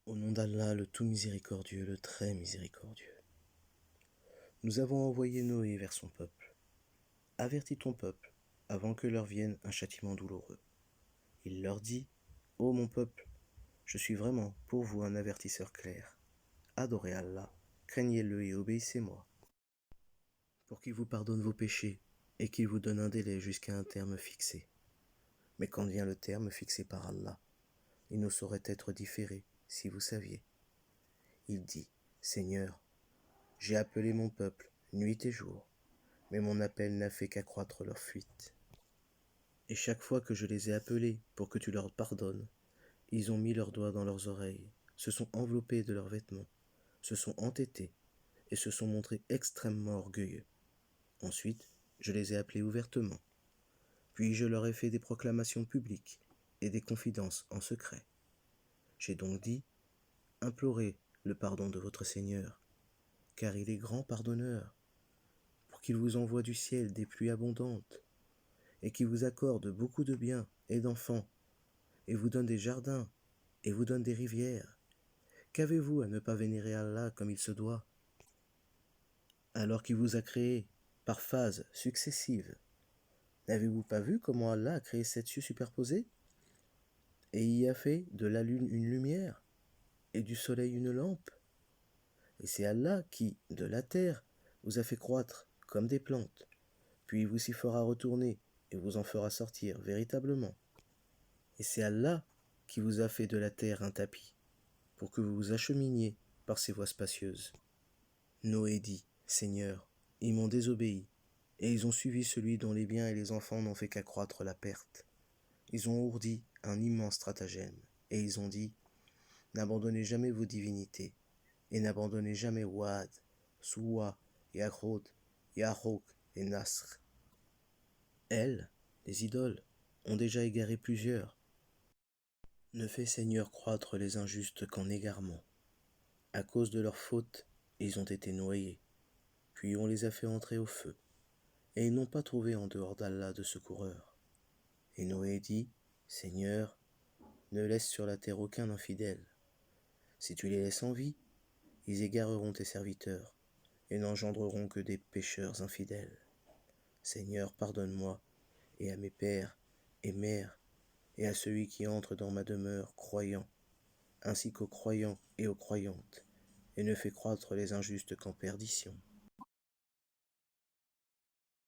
Au nom d'Allah, le tout miséricordieux, le très miséricordieux. Nous avons envoyé Noé vers son peuple. Avertis ton peuple, avant que leur vienne un châtiment douloureux. Il leur dit, ô mon peuple, je suis vraiment pour vous un avertisseur clair. Adorez Allah, craignez-le et obéissez-moi, pour qu'il vous pardonne vos péchés et qu'il vous donne un délai jusqu'à un terme fixé. Mais quand vient le terme fixé par Allah, il ne saurait être différé si vous saviez. Il dit, Seigneur, j'ai appelé mon peuple nuit et jour, mais mon appel n'a fait qu'accroître leur fuite. Et chaque fois que je les ai appelés pour que tu leur pardonnes, ils ont mis leurs doigts dans leurs oreilles, se sont enveloppés de leurs vêtements, se sont entêtés et se sont montrés extrêmement orgueilleux. Ensuite, je les ai appelés ouvertement. Puis je leur ai fait des proclamations publiques et des confidences en secret. J'ai donc dit, implorez le pardon de votre Seigneur, car il est grand pardonneur, pour qu'il vous envoie du ciel des pluies abondantes, et qui vous accorde beaucoup de biens et d'enfants, et vous donne des jardins, et vous donne des rivières. Qu'avez-vous à ne pas vénérer Allah comme il se doit, alors qu'il vous a créé par phases successives? N'avez-vous pas vu comment Allah a créé 7 cieux superposés, et y a fait de la lune une lumière, et du soleil une lampe? Et c'est Allah qui, de la terre, vous a fait croître comme des plantes, puis il vous y fera retourner et vous en fera sortir véritablement. Et c'est Allah qui vous a fait de la terre un tapis, pour que vous vous acheminiez par ces voies spacieuses. Noé dit, Seigneur, ils m'ont désobéi, et ils ont suivi celui dont les biens et les enfants n'ont fait qu'accroître la perte. Ils ont ourdi un immense stratagème, et ils ont dit, n'abandonnez jamais vos divinités, et n'abandonnez jamais Wad, Souwa, Yaghroud, Yahouk et Nasr. Elles, les idoles, ont déjà égaré plusieurs. Ne fais, Seigneur, croître les injustes qu'en égarement. À cause de leurs fautes, ils ont été noyés, puis on les a fait entrer au feu, et ils n'ont pas trouvé en dehors d'Allah de secoureur. Et Noé dit, Seigneur, ne laisse sur la terre aucun infidèle. Si tu les laisses en vie, ils égareront tes serviteurs, et n'engendreront que des pécheurs infidèles. Seigneur, pardonne-moi, et à mes pères et mères, et à celui qui entre dans ma demeure croyant, ainsi qu'aux croyants et aux croyantes, et ne fais croître les injustes qu'en perdition.